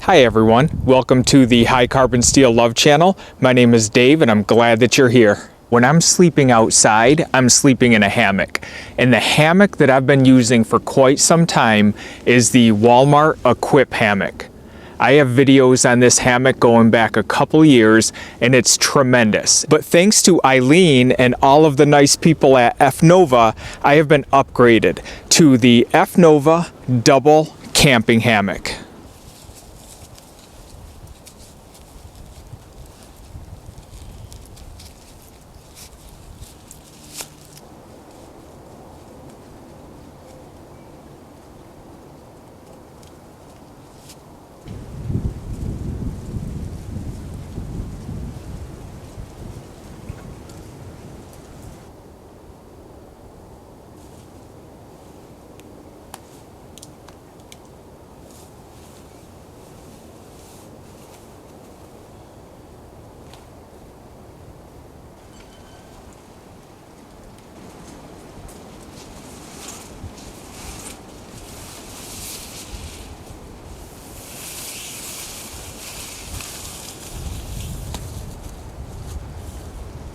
Hi everyone, welcome to the High Carbon Steel Love channel. My name is Dave and I'm glad that you're here. When I'm sleeping outside, I'm sleeping in a hammock. And the hammock that I've been using for quite some time is the Walmart Equip hammock. I have videos on this hammock going back a couple years and it's tremendous. But thanks to Eileen and all of the nice people at Fnova, I have been upgraded to the Fnova Double Camping Hammock.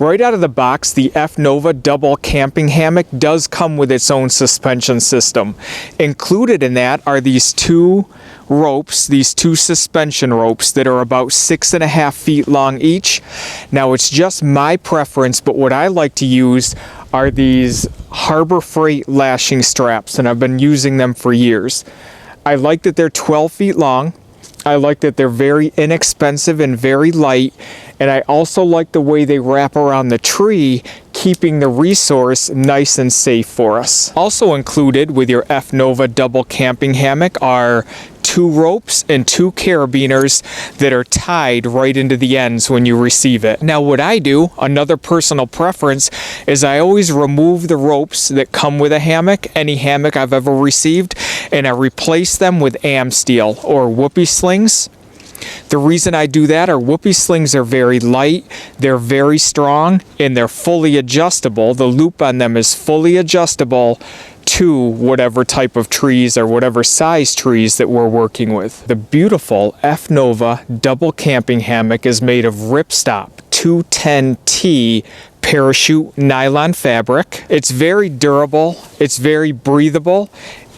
Right out of the box, the Fnova Double Camping Hammock does come with its own suspension system. Included in that are these two ropes, these two suspension ropes that are about 6.5 feet long each. Now it's just my preference, but what I like to use are these Harbor Freight lashing straps, and I've been using them for years. I like that they're 12 feet long. I like that they're very inexpensive and very light, and I also like the way they wrap around the tree, keeping the resource nice and safe for us. Also included with your Fnova Double Camping Hammock are 2 ropes and 2 carabiners that are tied right into the ends when you receive it. Now what I do, another personal preference, is I always remove the ropes that come with a hammock, any hammock I've ever received, and I replace them with Amsteel or Whoopie Slings. The reason I do that are Whoopie Slings are very light, they're very strong, and they're fully adjustable. The loop on them is fully adjustable to whatever type of trees or whatever size trees that we're working with. The beautiful Fnova Double Camping Hammock is made of ripstop 210T parachute nylon fabric. It's very durable, it's very breathable,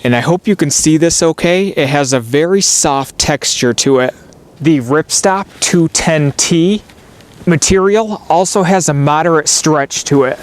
and I hope you can see this okay. It has a very soft texture to it. The ripstop 210T material also has a moderate stretch to it.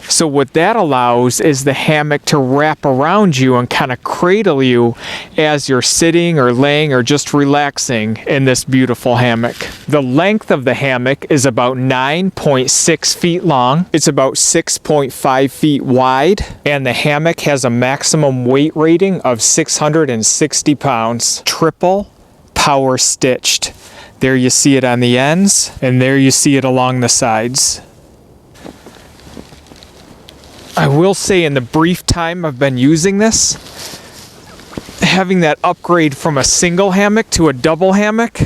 So what that allows is the hammock to wrap around you and kind of cradle you as you're sitting or laying or just relaxing in this beautiful hammock. The length of the hammock is about 9.6 feet long. It's about 6.5 feet wide, and the hammock has a maximum weight rating of 660 pounds. Triple power stitched. There you see it on the ends, and there you see it along the sides. I will say in the brief time I've been using this, having that upgrade from a single hammock to a double hammock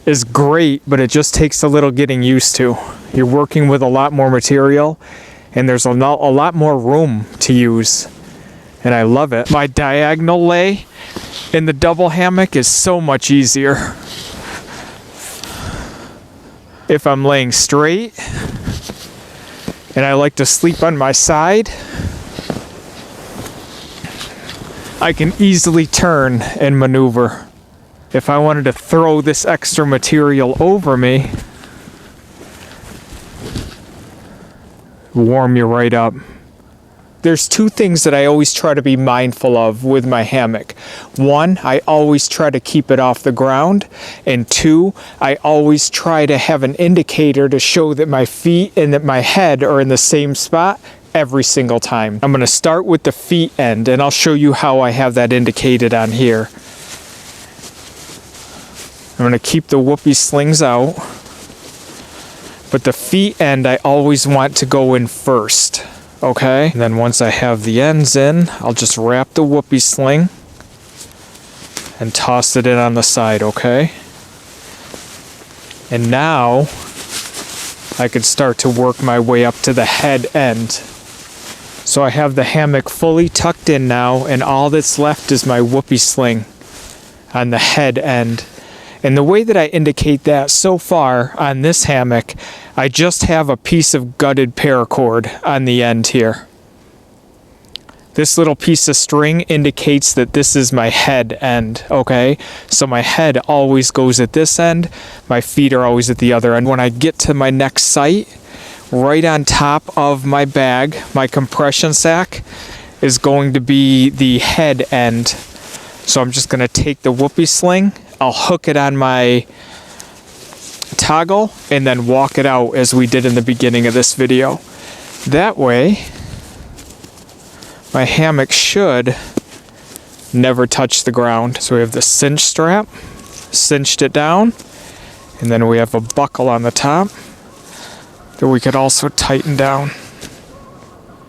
is great, but it just takes a little getting used to. You're working with a lot more material, and there's a lot more room to use, and I love it. My diagonal lay in the double hammock is so much easier. If I'm laying straight, and I like to sleep on my side, I can easily turn and maneuver. If I wanted to throw this extra material over me, warm you right up. There's 2 things that I always try to be mindful of with my hammock. 1, I always try to keep it off the ground. And 2, I always try to have an indicator to show that my feet and that my head are in the same spot every single time. I'm going to start with the feet end, and I'll show you how I have that indicated on here. I'm going to keep the Whoopie Slings out, but the feet end I always want to go in first. Okay, and then once I have the ends in, I'll just wrap the Whoopie Sling and toss it in on the side, okay? And now I can start to work my way up to the head end. So I have the hammock fully tucked in now, and all that's left is my Whoopie Sling. on the head end. And the way that I indicate that so far on this hammock, I just have a piece of gutted paracord on the end here. This little piece of string indicates that this is my head end, okay? So my head always goes at this end, my feet are always at the other end. When I get to my next site, right on top of my bag, my compression sack, is going to be the head end. So I'm just gonna take the Whoopie Sling, I'll hook it on my toggle, and then walk it out as we did in the beginning of this video. That way, my hammock should never touch the ground. So we have the cinch strap, cinched it down, and then we have a buckle on the top that we could also tighten down.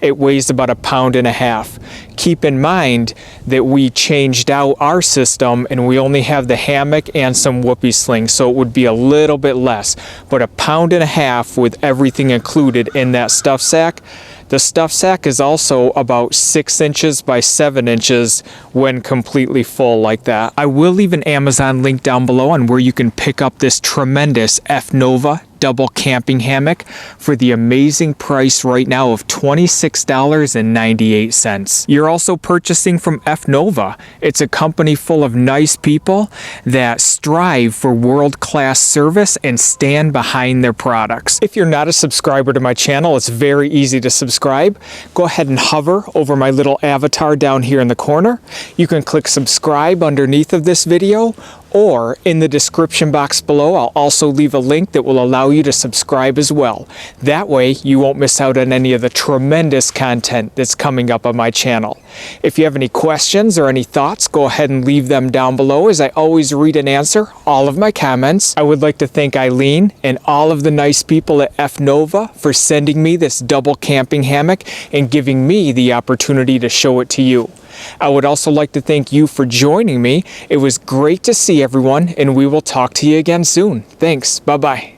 It weighs about 1.5 pounds. Keep in mind that we changed out our system and we only have the hammock and some Whoopie Slings, so it would be a little bit less. But 1.5 pounds with everything included in that stuff sack. The stuff sack is also about 6 inches by 7 inches when completely full like that. I will leave an Amazon link down below on where you can pick up this tremendous Fnova double camping hammock for the amazing price right now of $26.98. You're also purchasing from Fnova. It's a company full of nice people that strive for world-class service and stand behind their products. If you're not a subscriber to my channel, it's very easy to subscribe. Go ahead and hover over my little avatar down here in the corner. You can click subscribe underneath of this video, or in the description box below, I'll also leave a link that will allow you to subscribe as well. That way, you won't miss out on any of the tremendous content that's coming up on my channel. If you have any questions or any thoughts, go ahead and leave them down below, as I always read and answer all of my comments. I would like to thank Eileen and all of the nice people at Fnova for sending me this double camping hammock and giving me the opportunity to show it to you. I would also like to thank you for joining me. It was great to see everyone, and we will talk to you again soon. Thanks. Bye-bye.